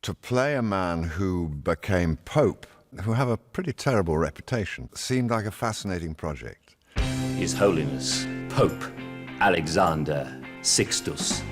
To play a man who became Pope, who have a pretty terrible reputation, seemed like a fascinating project. His Holiness, Pope Alexander Sixtus.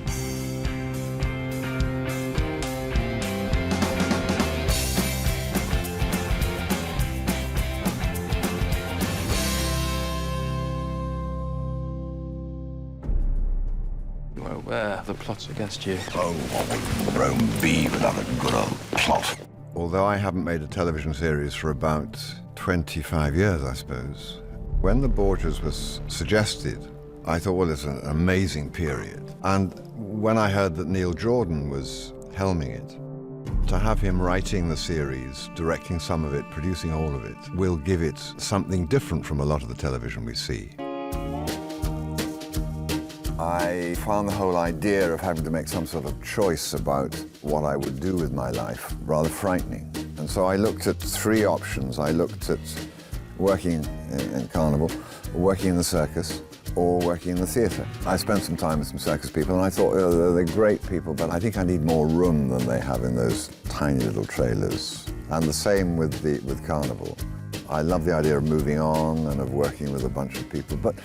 Well, where are the plots against you? Oh, what would Rome be without a good old plot? Although I haven't made a television series for about 25 years, I suppose, when the Borgias was suggested, I thought, well, it's an amazing period. And when I heard that Neil Jordan was helming it, to have him writing the series, directing some of it, producing all of it, will give it something different from a lot of the television we see. I found the whole idea of having to make some sort of choice about what I would do with my life rather frightening. And so I looked at three options. I looked at working in Carnival, working in the circus, or working in the theatre. I spent some time with some circus people, and I thought, oh, they're great people, but I think I need more room than they have in those tiny little trailers. And the same with Carnival. I love the idea of moving on and of working with a bunch of people, but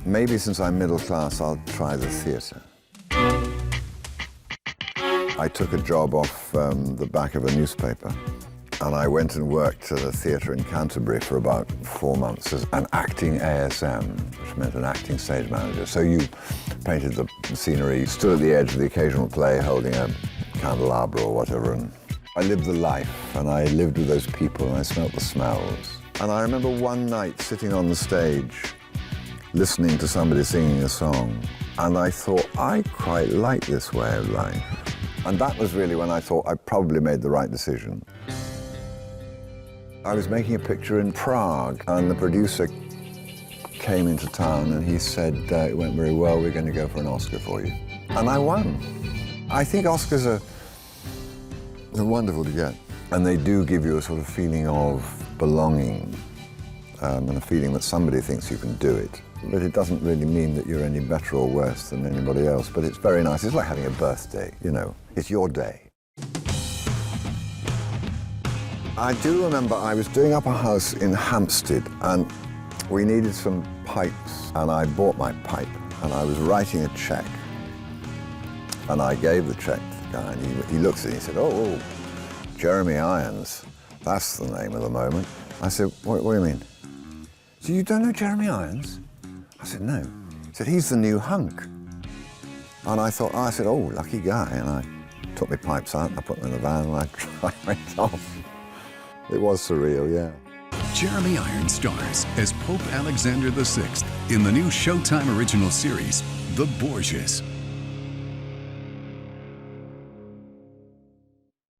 maybe since I'm middle class, I'll try the theatre. I took a job off the back of a newspaper, and I went and worked at a theatre in Canterbury for about 4 months as an acting ASM, which meant an acting stage manager. So you painted the scenery, stood at the edge of the occasional play holding a candelabra or whatever, and I lived the life, and I lived with those people, and I smelt the smells. And I remember one night sitting on the stage, listening to somebody singing a song, and I thought, I quite like this way of life. And that was really when I thought I probably made the right decision. I was making a picture in Prague, and the producer came into town and he said, it went very well, we're going to go for an Oscar for you. And I won. I think Oscars are wonderful to get. And they do give you a sort of feeling of belonging, and a feeling that somebody thinks you can do it. But it doesn't really mean that you're any better or worse than anybody else. But it's very nice. It's like having a birthday, you know. It's your day. I do remember I was doing up a house in Hampstead, and we needed some pipes, and I bought my pipe, and I was writing a cheque, and I gave the cheque to the guy, and he looked at it and he said, oh, Jeremy Irons, that's the name of the moment. I said, what do you mean? So you don't know Jeremy Irons? I said, no. He said, he's the new hunk. And I thought, I said, oh, lucky guy. And I took my pipes out, and I put them in the van, and I went off. It was surreal, yeah. Jeremy Irons stars as Pope Alexander VI in the new Showtime original series, The Borgias.